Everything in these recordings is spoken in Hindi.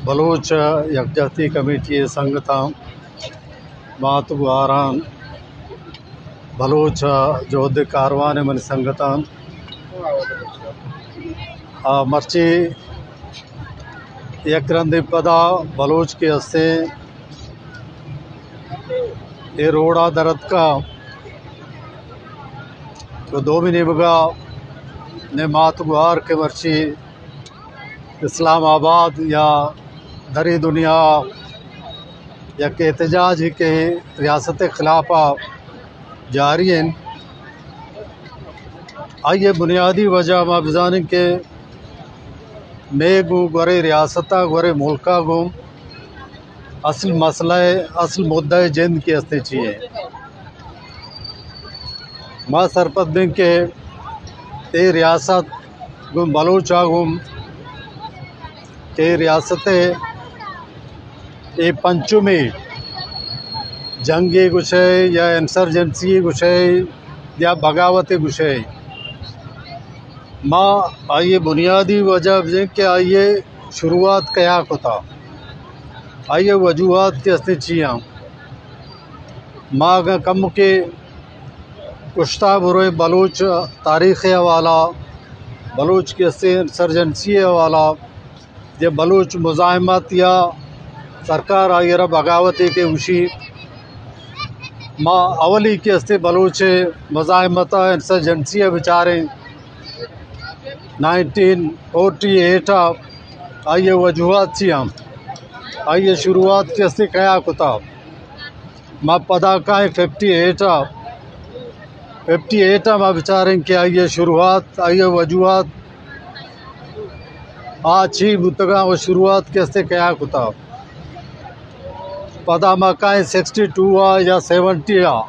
बलूच यकजहती कमेटी संगता मातुगारान बलूच जोध कारवान मन संगतान मर्ची यकरंदी पदा बलूच के हस्ते ये रोड़ा दरद का तो दो मिनिबगा ने मातुगार के मर्ची इस्लामाबाद या दरी दुनिया या के एहतजाज के रियासत खिलाफा जारी हैं। आइए बुनियादी वजह मबजान के मेगू गरे रियासता गरे मुल्का गुम असल मसला असल मुद्दा जिंद के हस्ते चाहिए माँ सरपत दिन के ते रियासत गुम बलूचा गुम के रियासत ये पंचमी जंगी गुशे या इंसर्जेंसी गुशे या बगावत गुशे माँ आइए बुनियादी वजह के आइए शुरुआत क्या होता आइए वजूहत के हस्ते चाहिए माँ कम के कुश्ता बुरे बलूच तारीख़ वाला बलूच के हस्ते इंसर्जेंसी वाला ये बलूच मुज़ाहमत या सरकार आयरा बगावती के उशी माँ अवली के हस्ते बलूच मुज़ाहमत इंसर्जेंसी बेचारे 1948 आइए वजूहत थी हम आइए शुरुआत के हस्ते क्या कुता माँ पदा का 58 माँ बेचारे के आइए शुरुआत आइए वजूहत अच्छी बुतगा वो शुरुआत के हस्ते क्या कुता पदा माँ का 62 या 70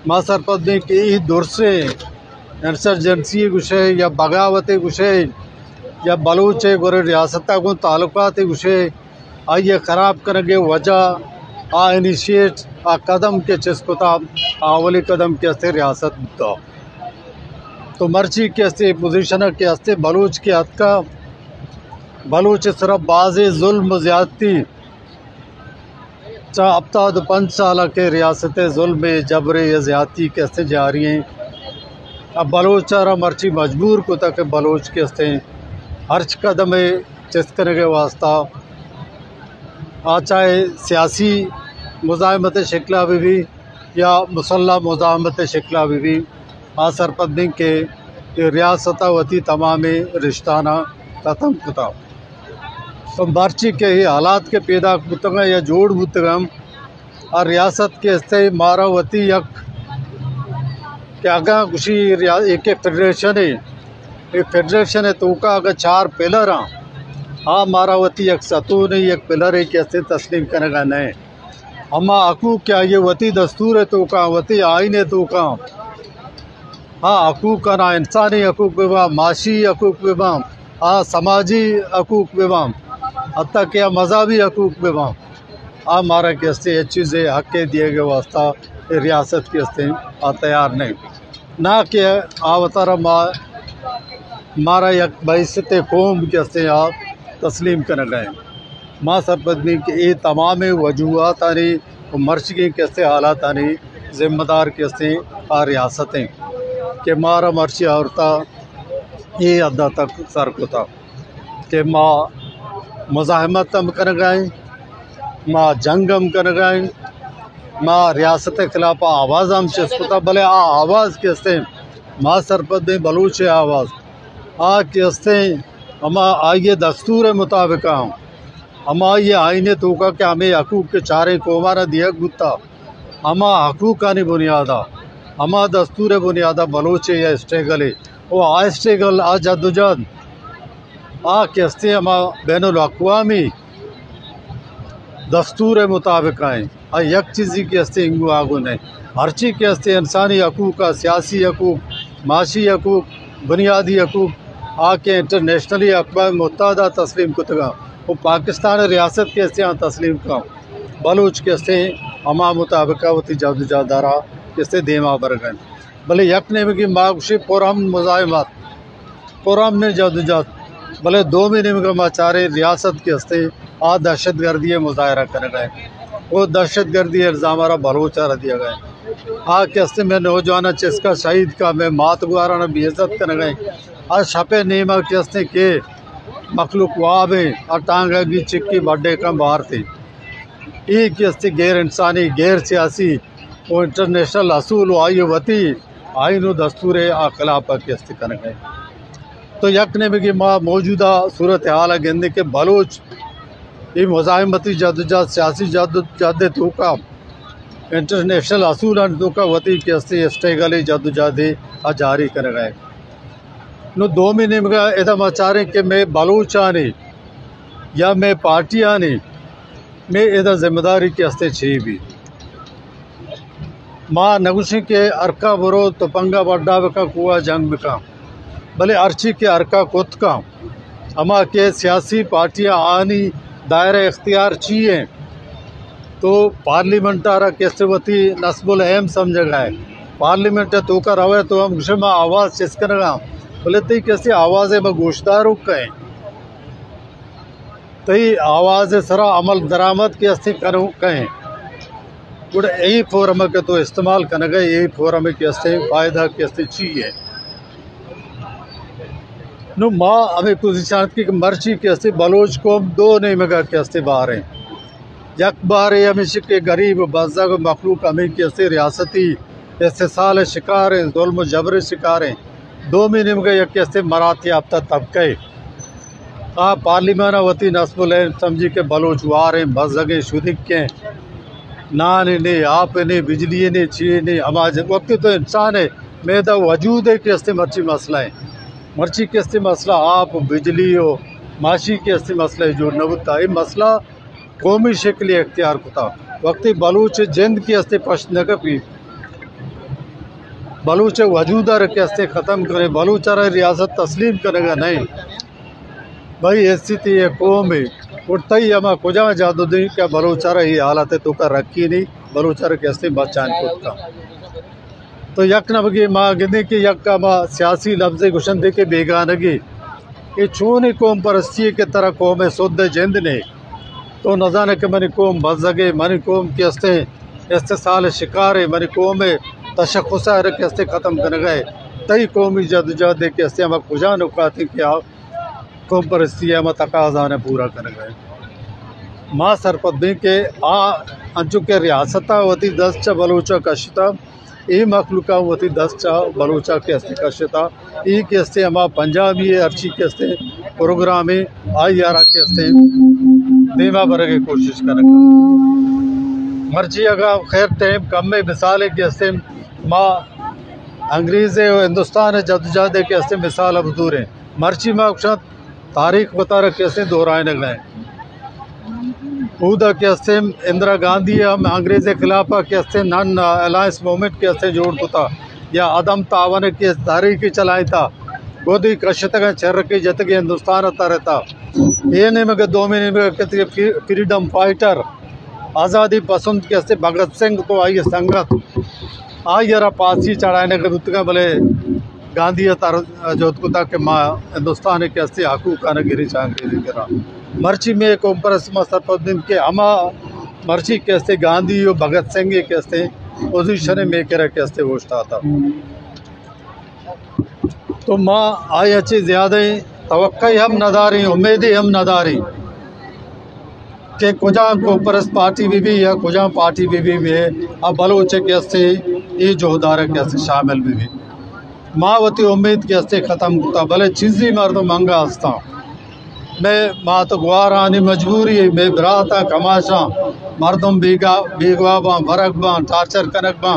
माँ सरपदने के दूर से इंसर्जेंसी गुशे या बगावत गुशे या बलूच गोरे रियासता को ताल्लुकात गुशे आइए ख़राब करेंगे वजह इनिशिएट कदम के चिस्कुता अवली कदम के हस्ते रियासत बुता तो मर्ची के हस्ते पोजीशन के हस्ते बलूच के हद का बलूच सिर्फ बाज़ जुल्म ज़्यादती अब तो 5 साल के रियासत जुल्म जबर या ज़्यादती के हस्ते जा रही हैं। अब बलूच चारा मर्ची मजबूर को तक बलूच के हस्ते हर्च कदम चिस्कने के वास्ता चाहे सियासी मुज़ाहमत शिकला भी या मुसल्ला मुज़ाहमत शिकला भी सरपदनी के रियासता वती तमाम रिश्ताना ख़त्म कुता तो मर्ची के ही हालात के पैदा बुतगा या जोड़ बुतगम और रियासत के हस्ते मारा वती यक क्या खुशी एक फेडरेशन है एक फेडरेशन है तो का अगर 4 पिलर हाँ मारावती एक सतून एक पिलर है कैसे तस्लीम करेगा नहीं अम्मा हकूक क्या ये वती दस्तूर है तो का वती आइन है तो का हाँ हकूक का ना इंसानी हकूक विवाह माशी हकूक विवाह हाँ समाजी हकूक विवाह हत्ता क्या मजहबी हकूक विवाह हाँ मारा कैसे ये चीज़ें हक के दिए गए वास्ता रियासत के हस्ते तैयार नहीं ना कि आवतारा मारा एक बैसत कौम के हस्ते आप तस्लीम कर गए माँ सरपदनी के ये तमाम वजूहत आनी मर्चगी के हस्ते हालात आनी ज़िम्मेदार के हस्ते रियासतें कि मारा मर्ची औरता ये अदा तक सर को था कि माँ मुज़ाहमत हम कर गए माँ जंग हम कर गए माँ रियासत खिलाफ आवाज़ हम चस्कुता भले आवाज़ के हस्ते माँ सरपद में बलूच आवाज़ के हस्ते हमा आइए दस्तूर मुताबिक हमा ये आईने तो का कि हमें हकूक़ के चारे को हमारा दिया गुत्ता हमा हकूक़ का नहीं बुनियादा हमा दस्तूर बुनियादा बलूच या स्ट्रगल है वो स्ट्रगल जदोजहद के हस्ते हमा बैनुल अक़वामी दस्तूर मुताबिक आएँ यक चीज़ी के हस्ते इंगू आगू नहीं हर चीज़ के हस्ते इंसानी हकूक़ का सियासी हकूक़ माशी हकूक़ बुनियादी हकूक़ आके इंटरनेशनली अक़वाम मुत्तहिदा तस्लीम कुतगा वो पाकिस्तान रियासत के हस्ते तस्लीम का बलूच के हस्ते हमा मुताबिक वती जदोजहदारा के हस्ते देमा बर गए भले यक ने की मागुशी पुरम मुज़ाहमत पुरम ने जदोजहद भले 2 महीने में माचारे रियासत के हस्ते आ दहशत गर्दी मुजाहरा कर गए। वो दहशत गर्दी इल्ज़ाम बलोचा दिया गए। आ के हस्ते में नौजवान चस्का शहीद का में मात गुआरा बेइज्जत कर गए। आ छपे नीमा के हस्ते के मखलूक वाबे और टांगा की चिक्की बड्डे का बाहर थे। ई के हस्ते गैर इंसानी गैर सियासी वो इंटरनेशनल असूल आयु वती आइन दस्तूर अखलाफ के हस्ते कर गए। तो यकने में कि माँ मौजूदा सूरत हाल गेंदे के बलोच ये मुजाहिमती जदोजहद सियासी जद तो का इंटरनेशनल असूल तो का वती के हस्ते स्टेगली जदोजहद जारी कर गए। नो 2 महीने में इधम आचारे कि मैं बलूचानी या मैं पार्टियानी मैं इधर जिम्मेदारी के हस्ते छी भी माँ नगुशी के अरका बरो तो पंगा बड्डा का कुआ जंग में का भले अर्ची के अरका कुत का अमा के सियासी पार्टियाँ आनी दायरे इख्तियार चाहिए तो पार्लियामेंटारा कैसे वती नस्बुल अहम समझ गए। पार्लियामेंट तो का रवे तो हम गुशमा आवाज़ चिस्कनगा बोले तई कैसे आवाज़ में गोशदार कहें तई आवाज़ सरा अमल दरामद के हस्ते करूँ कहें गुड़ यही फोरम के तो इस्तेमाल करने गए। यही फोरम के हस्ते फ़ायदा के हस्ते चाहिए नु माँ हमें कुछ की मर्ची के हस्ते बलोच को 2 नहीं मगा के हस्ते बाहर हैं। यक बार हमेशा के गरीब बज़ग मखलूक हमें के हस्ते रियासती इस्तेसाल शिकार हैं जुल्म जबर शिकार हैं। 2 महीने में यक के हस्ते मराठी याफ्ता तबके आ पार्लियामान वती नस्बुल समझी के बलोच वार हैं बज़गे शुदिक के नान ने आप ने बिजली ने ची ने आवाज वक्त तो इंसान है मैदा वजूद है के हस्ते मर्ची मसला है। मर्ची के हस्ते मसला आप बिजली हो माशी के हस्ते मसला है जो नबता ये मसला कौमी शक्ल इख्तियार होता वक्त बलूच जिंद के हस्ते पश न कपी बलूच वजूदार के हस्ते ख़त्म करे बलूचारा रियासत तस्लीम करेगा नहीं भाई ऐसी थी ये कौम है उठता ही हमा कुजा जादू दी क्या बलूचारा ये हालत है तो का रखी नहीं बलूचारा के हस्ते बचान का तो यक नबगी माँ गिने की यक का माँ सियासी लफ्ज़ गुशन दे के बेगानगी ये चूनी कौम परस्ती के तरह कौम सुद जिंद ने तो न जाने कि मनी कौम बज़गे मनी कौम के हस्ते इस्तेसाल शिकार है मनी कौम तशख़ुसा के हस्ते ख़त्म कर गए तई कौमी जदोजहद के हस्ते हम खुजा नुकाती क्या कौम परस्ती हम तकाजा ने पूरा कर गए। माँ सरपदी के आ अंचु के रियासता वती 10 चा बलूचा कशता ये मखलूका वती 10 चा बलूचा के हस्ते कशता ई के हस्ते हम पंजाबी अर्ची के हस्ते प्रोग्राम आई यारा के हस्ते देवा बर की कोशिश करेंगे मर्जी अगर खैर टाइम कम में मिसाल के हस्ते माँ अंग्रेज़ हिंदुस्तान जदोजहद के हस्ते मिसाल अबदूर हैं मर्ची माँ तारीख बता रखे हस्ते दोहराए गए उदा के हस्ते इंदिरा गांधी हम अंग्रेज़ के खिलाफ के हस्ते नन अलायंस मूवमेंट के हस्ते जोड़ था या अदम तावन के तारीख चलाई था गोदी कृषत चर के जतगे हिंदुस्तान आता रहता ये नहीं मगर 2 महीने में फ्रीडम फाइटर आज़ादी पसंद के हस्ते भगत सिंह तो आई संगत आई यारा पासी चढ़ाने के रुतगा भले गांधी तार जोतकुता के माँ हिंदुस्तान के हस्ते हकूक गिरी चांगिरी करा मर्ची में एक परस सरपंच के अमा मर्ची के हस्ते गांधी और भगत सिंह के हस्ते पोजिशन में के हस्ते वोस्टा था तो माँ आई अच्छी ज़्यादा तवक्का हम नदारी उम्मीद हम नदारी के कुजा को परस पार्टी भी या कुजा पार्टी भी है अब बलोच के हस्ते ये जोहदार के हस्ते शामिल भी मावती उम्मीद के हस्ते ख़त्म होता भले चीज़ी मर्द मंगा हस्ता मैं माँ तो गुआर आनी मजबूरी मैं बराता कमाशा मर्दम बीगवा बा बरक बा टार्चर कनक बा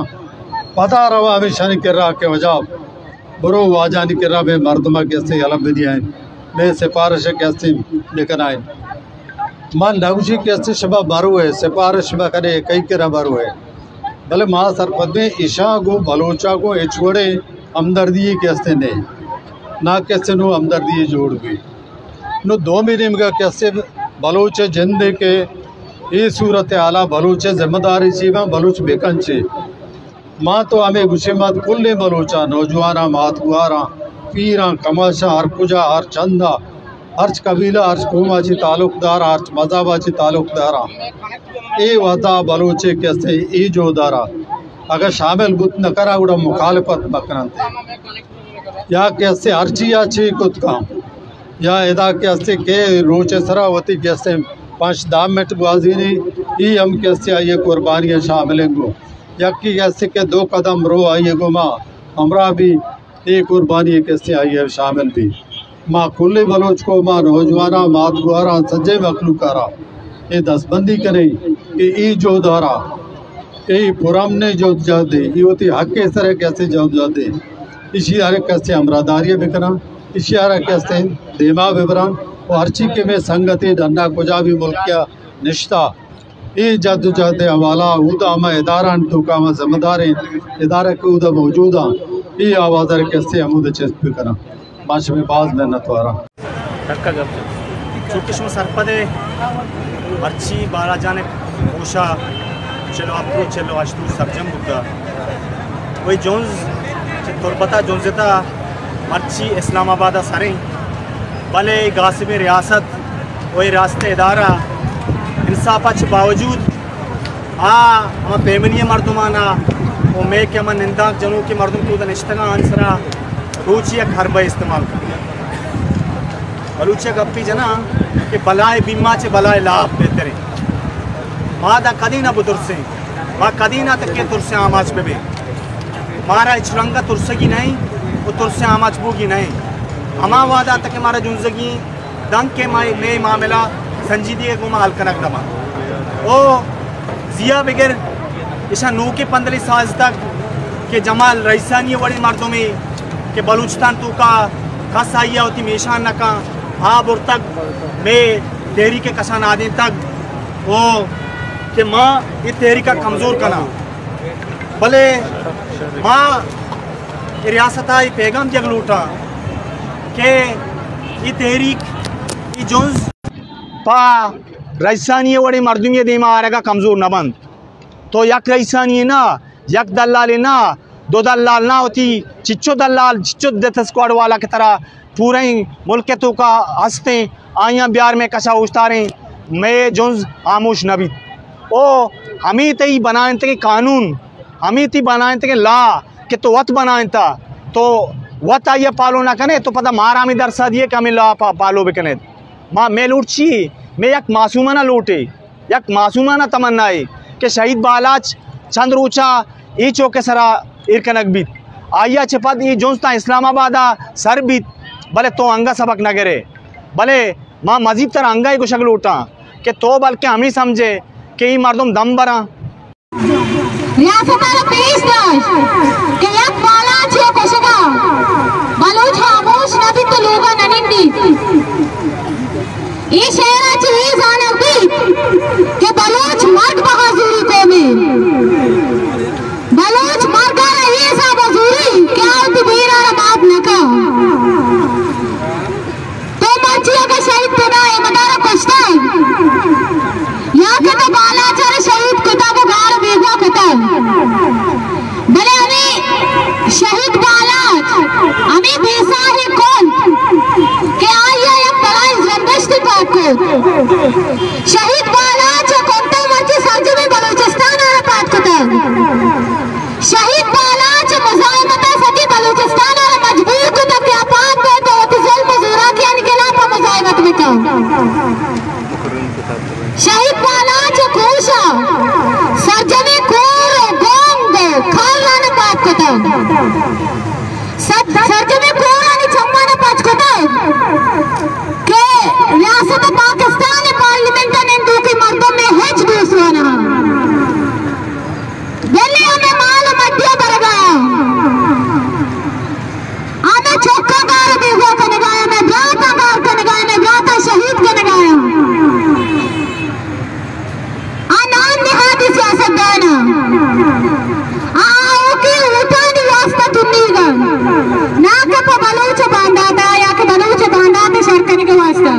पता रवा अभी शनि कर रहा के वजह बुरो वाजानी कर रहा मैं मर्दमा के हस्ते अलग दिया मैं सिफारिश के हस्ते लेकर आए माँ नगुशी के हस्ते शबा बारू है सिफारिश में करे कई के बारू है भले माँ सरपद में ईशा को बलोचा को छोड़े हमदर्दी के हस्ते नहीं ना कैसे नो हमदर्दी जोड़ गई नो 2 महीने में कैसे बलोच जिंद के ये सूरत आला बलोच जिम्मेदारी ची माँ बलोच बेकन ची माँ तो हमें गुस्से मत कुल्ले बलोचा नौजवाना मातुआरा पीरा कमाशा हर कुजा हर चंदा अर्च कबीला अर्च कौमाची तालुकदार अर्च मजाबाची तालुकदारा ए वता बलोचे कैसे ई जो दारा अगर शामिल बुत न करा उड़ा मुखालफत मकनते या कैसे अर्चिया ची कुत काम या एदा कैसे के रोचे सरावती कैसे 5 दाम मिनट बाजीनी ई हम कैसे आइए कुर्बानियाँ शामिल गो यकी कैसे के 2 कदम रो आइए गो माँ हमरा भी ये कुर्बानी कैसे आइए शामिल भी माँ कुल्ले बलोच को माँ नौजवाना मात गुआरा सज्जे मखलूकारा ये दसबंदी करें कि ई जो दारा ये पुरम ने जो जा दे ये होती हक के तरह कैसे जवाब जा दे इसी तरह कैसे अमरादारियाँ बिकरा इसी तरह कैसे देमा विवरण और हर चीज़ के में संगति डंडा कुजा भी मुल्किया निश्ता ये जद्दोजहद हवाला उदा हम इदारा तो का हम जिम्मेदार इदारा के उदा मौजूदा ये आवाज़ कैसे अमूद चेस्ट बिकरा माश में बाज मेहनत वारा चूँकि सरपदे अर्ची बारा जाने कोशा चलो आपको चलो अशतू सरजम बुद्धा वही जोन्स तुरबता जोन्जता अर्ची इस्लामाबाद सरें भले गासिब रियासत वही रास्ते इदारा इंसाफ बावजूद हम पेमनी मरदमाना वो मे के मन निंदा जनों के मरदम को निश्तगा आंसरा रूचिया घर ब इस्तेमाल कर बलूचिया गप्पी जना कि बलाए बीमा चे बलाए लाभ बेहतर मादा कदी ना बुदुर से माँ कदी ना तक के तुर से आमाज पे भी मारा इचरंगा तुरसगी नहीं वो तुर से आमाज बूगी नहीं हमा वादा तक हमारा जुंजगी दंग के मे मामला संजीदी के गुमा हल्कनक दमा ओ जिया बगैर ईशा नू के 15 साल तक के जमाल रईसानी बड़ी मर्दों में के बलूचिस्तान तू का कस आइया होती मेशान न का आप और तक मैं तेरी के कसान आदि तक वो कि माँ ये तेरी का कमज़ोर करना भले माँ रियासत आई पैगाम जग लूटा के ये तहरीक ये जोन्स पा रईसानी बड़ी मर्दुमिया देमा आ रहेगा कमज़ोर न बंद तो यक रईसानी ना यक दलाल ना 2 दलाल ना होती चिच्चो दलाल चिच्चो डेथ स्क्वाड वाला की तरह पूरे मुल्क के तो का हंसते आइया बिहार में कशा उतारें मैं जोन्स आमोश नबी ओ हमें तई बनाए थे कानून हमें ती बनाए थे ला कि तो वत बनाए था तो वत आइए पालो ना कने तो पता मारा में दरसा दिए कि हमें ला पालो भी कने माँ मैं लूट छी मैं यक मासूमाना लूटे यक मासूमाना तमन्ना है कि शहीद बालाच चंद रूचा ई चौके सरा इरकनक बीत आइया छिपद ई जोंसता इस्लामाबादा सर बीत भले तो अंगा सबक न गिरे भले माँ मजीद तरह अंगा ही को शक्ल उठा कि तो बल्कि हम ही समझे कि ये मर्दम दम बरा ये शहराची ही जाणवती की बलोच मर्द बहादुरी को में बलोच मर्दाना ही सा बहादुरी क्या होती बीरा बात न का तो मर्जिया का शहीद बनाए मदारा पछता या के तो बालाचार शहीद कुता को गार बेगवा कुता भले हमें शहीद बालाच हमें बेसा है कौन के आइया एक बलाई जबरदस्ती पाक को शहीद बालाच कोंता मर्जी सर्ज में बलूचिस्तान आ पात कुता शहीद बालाच मुजाहिमता सदी बलूचिस्तान आ मजबूर कुता के आपात में तो जुल्म मजूरा के निकला पर मुजाहिमत में का शहीद बालाच कोशा सर्जने कोर गोंग खालाने पात कुता सर्जने कोरानी चम्माने पात कुता के रियासत पाकिस्तान पार्लियामेंट ने दो के मर्दों में हेज दूसवाना दिल्ली हमें माल मध्य बरगाया हमें चौका गार बेगुआ का लगाया मैं ब्याता गार का लगाया मैं ब्याता शहीद का लगाया आनान निहाती सियासत दाना आओ की उठानी वास्ता तुन्नीगा ना के बलूच बांधाता या के बलूच बांधाते शर्कने के वास्ता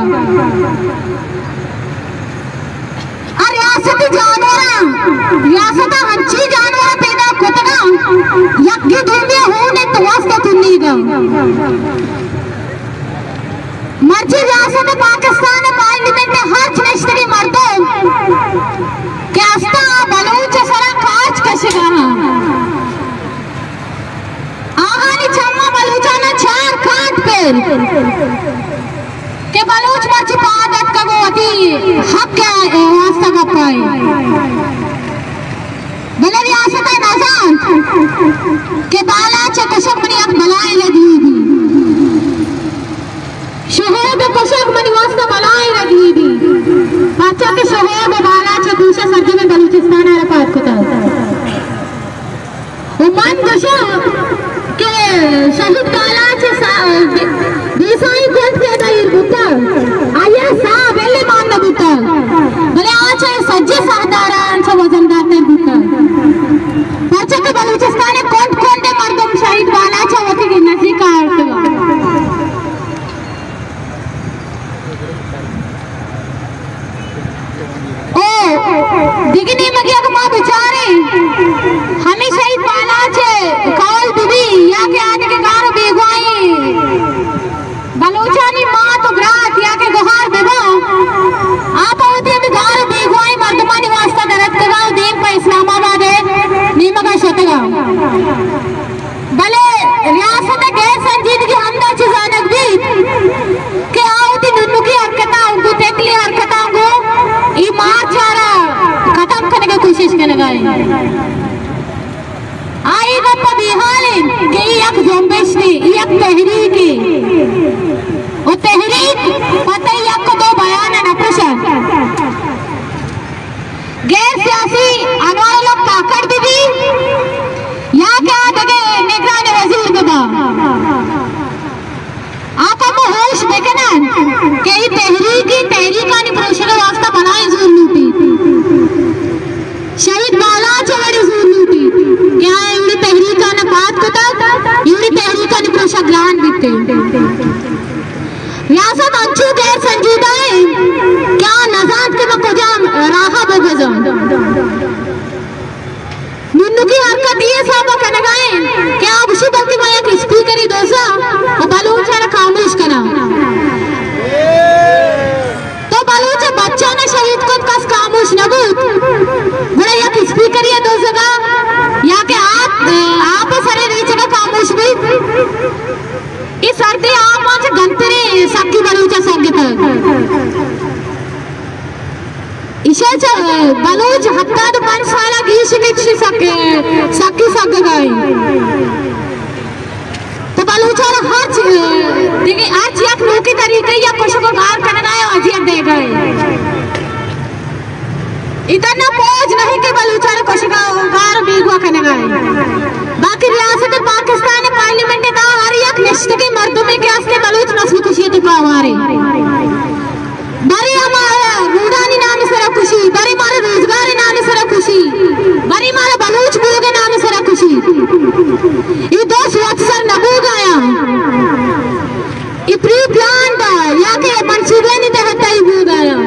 रियासती जानवरा रियासता हंची जानवरा पैदा कुतना यज्ञ दुनिया होने तो वास्ता तुन्नीगा मर्जी रियासत पाकिस्तान पार्लियामेंट हर नश्तरी मर्दों के आस्था बलूच सरा काज कशगा आगानी चम्मा बलूचाना चार काट पर के बलूच मर्जी पादत का वो अति हक क्या वास्ता का पाए बले रियासत नजान के बाला चे कशक मनी अब बलाए लगी थी शहर कशक मनी वास्ता बलाए लगी थी बच्चा के शहर बाला चे दूसरे सर्दी में बलूचिस्तान आ पात को था उमान कशक के शहीद बाला चे देसाई कोट के दायर बुता आया सा बेले मान न बुता भले आज सज्जे सहदारान से वजनदार ने बुता बच्चा के बलूचिस्तान कोट कोंडे मर्दम शहीद बाला चे वती की नजीक आते ओ दिगनी मगिया को मां बेचारे हमें शहीद बाला चे कौल बीबी या के आने के गारो बेगवाई बलूचानी मां तो ग्रात या के गुहार देवा आप होते में गारो बेगवाई मर्दमानी वास्ता दरद कराओ देव का इस्लामाबाद है नीमा का शतगा भले रियासत गैर संजीदगी हमदा चीजानक भी के आओती नुन्नु की हरकता उनको तेकली हरकता को ये मार चारा खत्म करने की कोशिश करने गए आई गप्पा बिहाले के एक ज़म्बिश थी एक तहरीक की वो तहरीक पता ही आपको दो बयान है ना प्रश्न गैर सियासी अनवार लोग ताकत भी यहाँ क्या देखे निगरानी वजीर दबा आप हम होश देखना कि ये तहरीकानी प्रोशर वास्ता बनाए जोर लूटी शहीद बाला चवड़ी जोर लूटी क्या इवड़ी तहरीका ने बात को तक इवड़ी तहरीका ने प्रोशर ग्रहण बिकते रियासत अंचू गैर संजीदा है क्या नजात के में कुजाम राहा बगजम नुन्नु की हरकत ये साबा करने गए क्या आप उसी बल्कि मैं एक स्पीकर ही दोसा वो बलूच है खामोश करा तो बलूच बच्चा ने शहीद को कस खामोश न बूत बड़ा एक स्पीकर ही दोसा का या के आप सारे रीच का खामोश भी इस सर्दी आप आज गंतरे सबकी बलूचा संगीत इशाच बलूच हत्ता तो 5 साल गीश किच्छी सकी सक गई तो बलूचा हर देखिए आज एक लोकी तरीके या कुछ को गार करना है अजियत दे गए इतना पहुंच नहीं कि बलूचा कुछ का गार बीगवा करने गए बाकी रियासत पाकिस्तान पार्लियामेंट का हर एक निश्चित के मर्दों में के आस्ते बलूच नस्ल खुशी तो हमारे बड़ी हमारे रूडानी नाम से खुशी बड़ी हमारे रोजगार नाम से खुशी बड़ी हमारे बलूच बोल के नाम से खुशी ये 2 अक्सर नबू गया ये प्री प्लान था या के मंसूबे नहीं तहता ही हो गया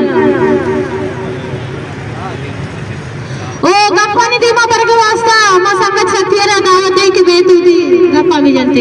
ओ गप्पा नहीं दीमा पर के वास्ता मैं संगत सत्य दावत दे के बेतु दी गप्पा भी जानते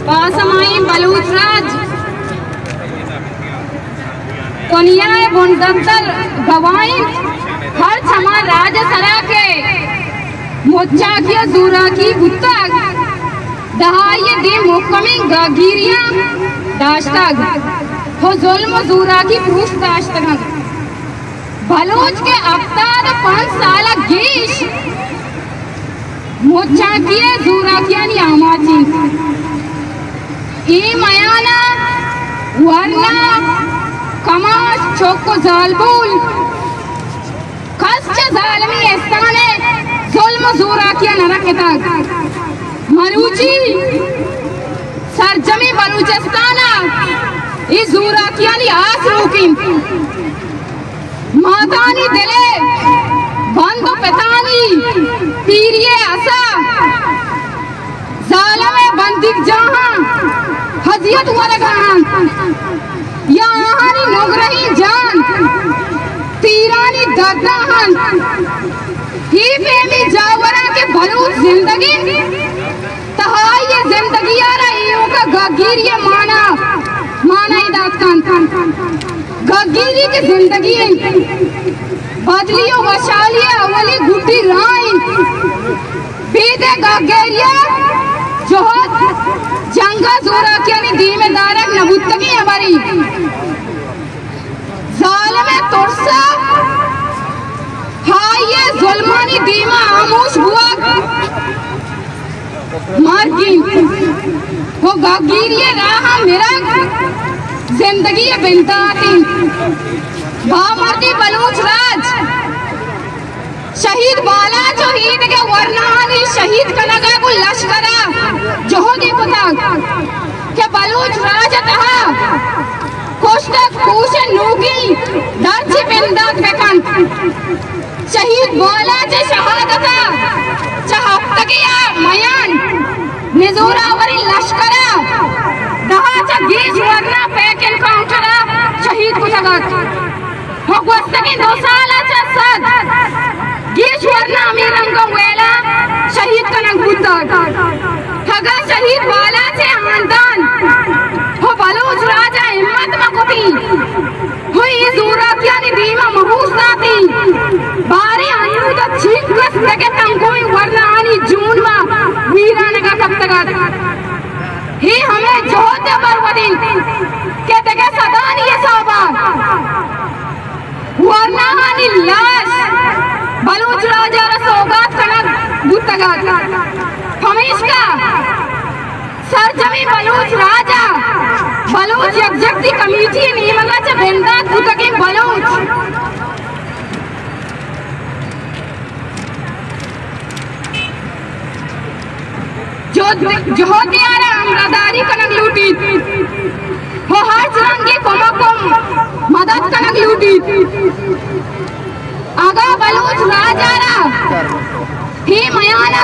पासमाई बलूचराज कोनियाए बुंदंतर गवाई हर छमा राज सरा के मोचा की दूरा की गुत्ता दहाये दी मुकमी गागिरिया दाश्तग हो जुल्म दूरा की पुरुष दाश्तग बलूच के अवतार 5 साल गीश मोचा की दूरा की आमाची ई मयाना वरना कमास चौको जालबुल हस्च जालमी एस्ताने जुल्म ज़ूरा किया नरकता मरूची सरजमी बलूचिस्ताना इस ज़ूरा किया नी आसरूकिन मातानी दिले बंदो पितानी पीरिये असा जालमे बंदिक जहां हजियत वरगान या आहानी नोगरही जान तीरानी दर्दाहन ही प्रेमी जावरा के बलूच जिंदगी तहाई ये जिंदगी आ रही हूँ का गगीर ये माना ही दास्तान गगीरी की जिंदगी बदलियो वशालिया अवली गुटी राइन बीते गगेरिया जोहत जंगा ज़ूरा कियानी दीमे दारक नबुत्तगी हमारी जालमे तुरसा हाय ये जुल्मानी दीमा आमोश हुआ मार्गी वो गगीरिये राह मेरा जिंदगी बिंदाती बामर्दी बलूच राज शहीद बाला जो हीद के वरनानी शहीद कनगा को लश्करा जोहोगी कुता के बलूच राज तहा कोष्टक पूछे नूगी दर्जी बिंदात बेकन शहीद बाला जे शहादता चहप्तगिया मयान निजोरावरी लश्करा दहा चगीज वरना पैक एनकाउंटरा शहीद को जगत भगवस्तगी 2 साल अच्छा सद गीज वरना अमीरंगो वेला शहीद कनक बुद्धा हगा शहीद वाला से आंदान हो बलूच राजा हिम्मत मकुती हुई ज़ूरा कियानी दीमा महूस नाती बारी अनुद चीख कस लगे तंगोई वरना आनी जून मा वीरान का कब तक ही हमें जोहते बरवदी के तके सदानी ये साबा वरना आनी लाश बलूच राजा रसोगात कनक बुतगात हमेश का सरजमी बलूच राजा बलूच यकजक्ति कमेटी नीमगा च बेंदात बुतगी बलूच जो दियारा अमरादारी कनक लूटी हो हर रंगी कोमकुम मदद कनक लूटी आगा बलूच राजारा ही मयाना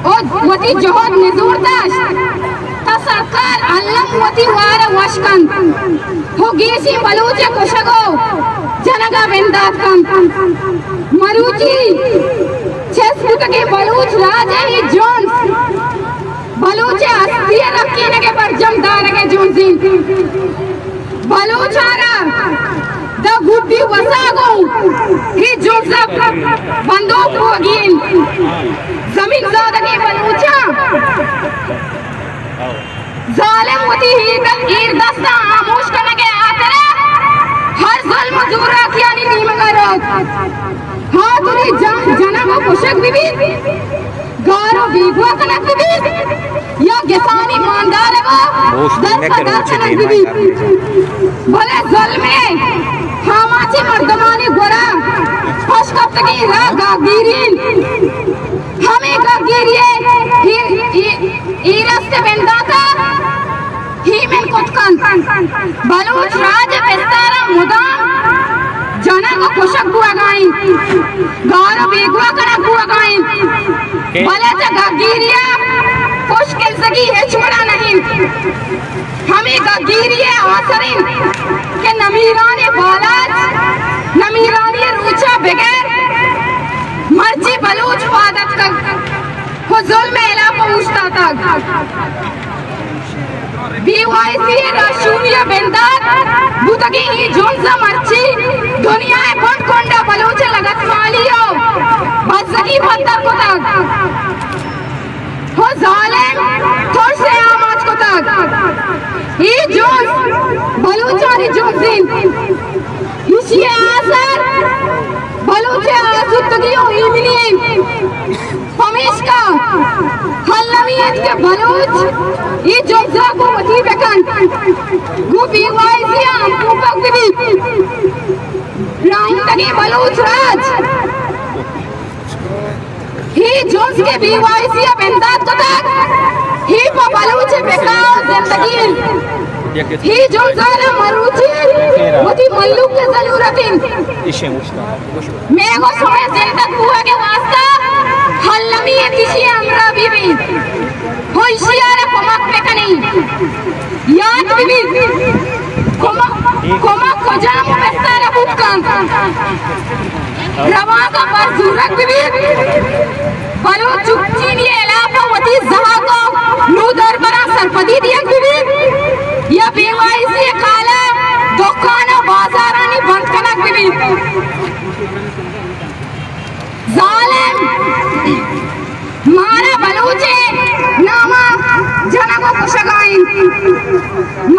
ओ वती जोहद निजूरदाश ता सरकार अल्लाह वती वार वशकन हो गीसी बलूच कुशगो जनगा बेंदात कन मरूची छेसुत के बलूच राजा ही जोन्स बलूच अस्तिय रखीने के पर जमदार के जोन्सी बलूचारा द गुड्डी वसागो ही जोसफ बंदूक होगीन जमीन ज़ादा के बलूचा जालिम होती ही ईर दस्ता आमोश करने के आतरा हर जुल्म ज़ूरा कियानी नीमगारो हाँ तुरी जना को कुशक बीबी गारो बीगवा कनक बीबी या गिसानी मानदार है दस कनक बीबी भले जुल्मे हामाची मर्दमानी गोरा खुश कब तक रागा गिरीन हमें का गिरिए ही रास्ते बेंदाता ही में कुतकन बलूच राज पेस्तारा मुदाम जना को कुशक बुआ गाइन गारो बेगुआ कनक बुआ गाइन भले जगह गिरिया मुश्किल सगी है छोड़ा नहीं हमें का गिरिए आसरिन के नमीरानी बालाज नमीरानी रूचा बगैर मर्जी बलूच वादत कर हो जुल्म एला पहुंचता तक बीवाईसी राशूनिया बेंदात बुतगी ही जोंसा मर्ची दुनिया है बंद कोंडा बलूच लगत मालियो बज़गी बंदर को तक हो जालिम थोड़ से आमाज को तक ही जोंस बलूचारी जोंसिन इशिये आसर बलूचे आसुतगियों इमनीन हमेश का हल्लमियत के बलूच ये जोंसा को वही बेकन गुबी वाइजिया मुपक भी आइंदगी बलूच राज ही जोश के बीवाइसी अब इंदाद को तक ही पर बलूच बेकाओ जिंदगी ही जो जाना मरूची वो थी मल्लुक के जरूरतिन मैं को समय जिंदग हुआ के वास्ता हल्लमी है किसी अमरा बीबी हो इशियारे कोमक पे कनी याद बीबी कोमक को जाम बेस्तारा बुटकान रवा का पर जुरक बीबी बलो चुपची नहीं इलाका वती जहा को नू दरबारा सरपदी दिया बीबी या बेवाई से काला दुकान बाजारानी बंद कनक बीबी जालिम मारा बलूचे नामा जना को कुशगाइन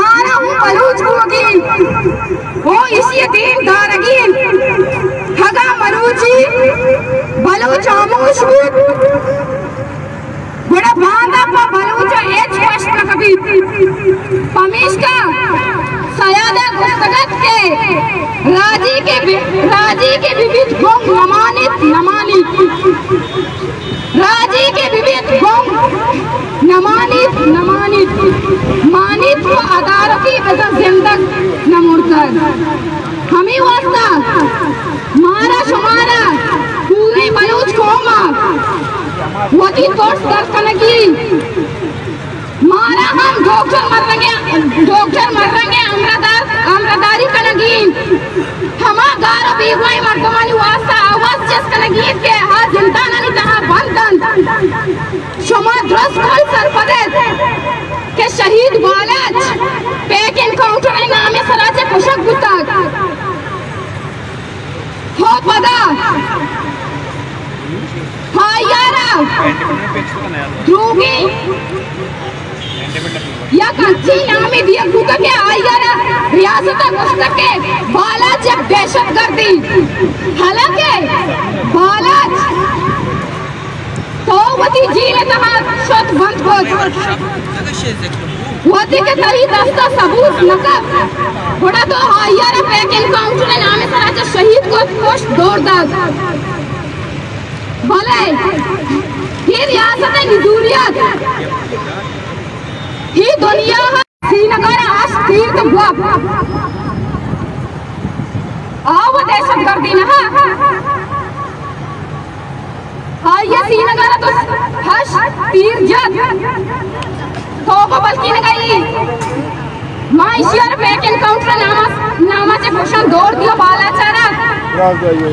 मारा हूँ बलूच होगी वो इसी दिन दारगी ठगा मरूची बलूच आमोश बड़ा बांधा पा बलूचा एच पश्त कभी पमीश का सयादा गुस्तगत के राजी के विविध गोंग नमानित राजी के विविध गोंग नमानित मानित को अदारों की वजह जिंदग न मुड़कर हमें वास्ता मारा शुमारा पूरे बलूच कौमा वही तोड़ कर कनगी मारा हम डॉक्टर मर रहे अमरदारी कनगी हमा गारो बीवाई मर्दमानी वास्ता आवाज जस कनगी के हा जिंदा नहीं तहा बंदन शुमा द्रस कोल सरपदेश के शहीद बालच पैक एनकाउंटर नामे सराचे पुशक बुतक हो पदा हाँ यारा रूबी या कंची नामी दिया गुका के आयारा रियासत मुस्तक के बालाच एक दहशतगर्दी हालांकि बालाच तो वती जी ने तहा शत बंद हो वती के तरी दस्ता सबूत नकब बड़ा तो आयारा पैक एनकाउंटर नामे सराचे शहीद को पोस्ट दौड़ दाग भले ही रियासत निजूरियत ही दुनिया श्रीनगर आज तीर्थ हुआ आओ दहशतगर्दी ना हाँ ये श्रीनगर तो हश तीर जग तो बबल की न गई माइशियर बैक एनकाउंटर नामा से घोषण दौड़ दिया बालाचारा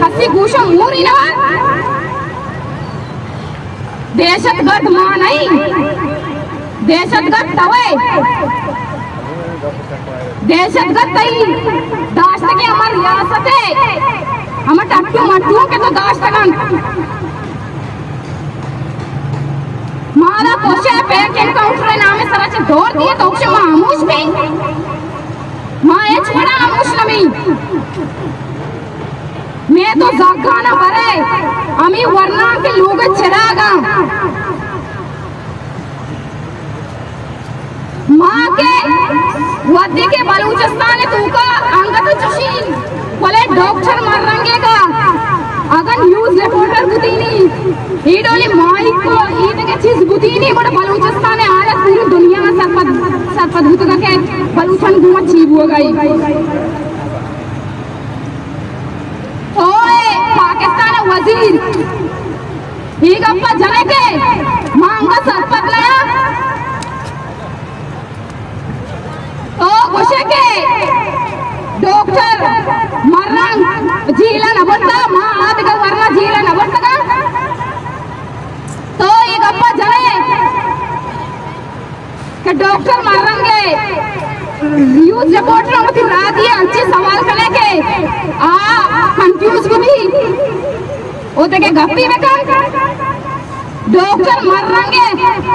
हसी घोषण मूरी ना दहशतगर्द मां नहीं दहशतगर्द तवे दहशतगर्द तई दाश्त के अमर रियासत है हम टट्टू मट्टू के तो दाश्त कन मारा पोषे पैक एनकाउंटर नामे सराचे दौड़ दिए तो उसे मामूश भी मां एच बड़ा आमूश नमी मैं तो जागाना भरे अमी वरना के लोग चिरागा माँ के वद्दी के बलूचिस्तान तू का अंगत चशीन बोले डॉक्टर मर रंगेगा अगर न्यूज़ रिपोर्टर बुतीनी ईडोली माई को ईद के चीज बुतीनी बड़ा बलूचिस्तान है आज पूरी दुनिया में सरपद भूतगा के बलूचन घुमा चीब हो गई ओए पाकिस्तान वजीर ही गप्पा जने के मांगा सरपद लाया तो घुसे के डॉक्टर मरना झीला न बनता मां आद का वरना झीला न बनता तो ये गप्पा जने के डॉक्टर मरेंगे न्यूज़ रिपोर्टर मत रात ये अच्छे सवाल करने के आ कंफ्यूज को भी वो देखे गप्पी में कर डॉक्टर मरेंगे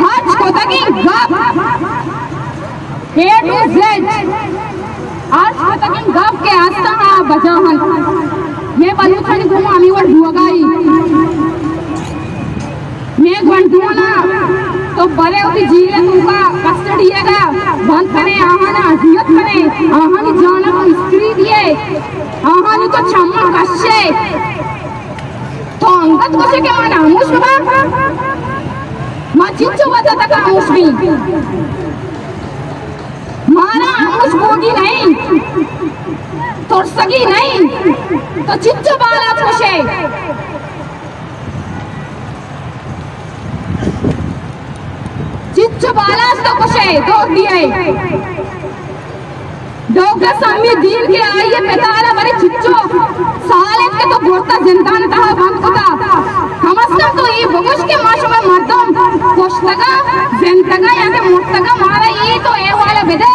हज को तकी गप A to Z आज को तकी गप के आस्था बजाहन ये बलूचन घुमा मी वर हुआगाई मैं गंडुना तो भले होती जीले तुमका कस्टडी है बंद करे आहाना अजियत करे आहानी जाना को स्त्री दिए आहानी तो छम्मा कश्ये तो अंगत को से क्या माना आमुष बाबा माँ चिंचो बता तक आमुष भी मारा आमुष बोगी नहीं तो सगी नहीं तो चिंचो बाला को से चिच्चो बालास तो कुशे दौड़ दिए डॉक्टर सामी दीन के आइए पेतारा बड़े चिच्चो साले के तो बोलता जिंदा न था बंद होता हमस्ता तो ये बगुश के माशो में मर्दम कोष्टगा जिंदगा या के मुर्तगा मारा ये तो ए वाला बेदे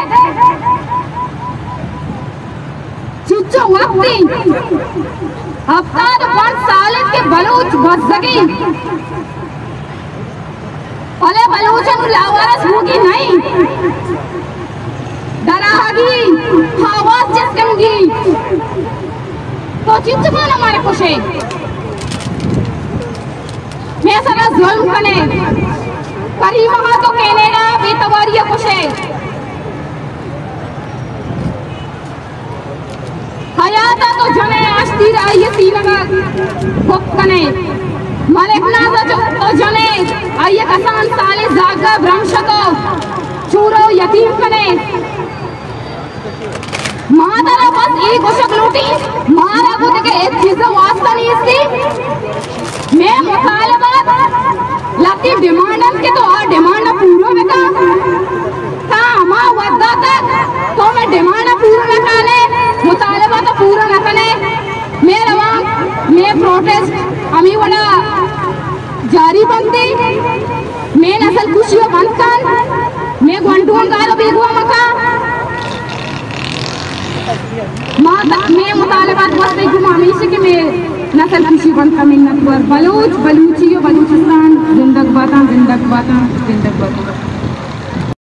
चिच्चो वक्ती हफ्ता तो 5 साल के बलूच बस सकी भले बलूचन लावारस होगी नहीं डरागी आवाज जिसकंगी तो चिंचमान हमारे खुशे मैं सारा जुल्म कने करीमा तो कनेडा बेतवारिया खुशे हयाता तो जने आस्ती रही सीलगा भक्कने मलिक नाज़ा तो जने आइए कसान साले जागा ब्रह्मशको चूरो यतीम कने मादारा बस एक गोशक लूटी मारा को देखे एक चीज़ वास्ता नहीं इसकी मैं मुतालबात लकी डिमांडन के तो आ डिमांड पूरा बेटा ता माँ वद्दा तक तो मैं डिमांड पूरा न करने मुतालबात पूरा न करने मैं रवां मैं प्रोटेस्ट अमी वड़ा जारी बनते मैं नसल खुशियों बंद कर मैं घंटों गालो बेगुआ मका माता मैं मुतालबात बस बेगुआ हमेशा के मैं नसल खुशी बंद कर मिन्नत पर बलूच बलूचियों बलूचिस्तान जिंदग बाता जिंदग बाता जिंदग बाता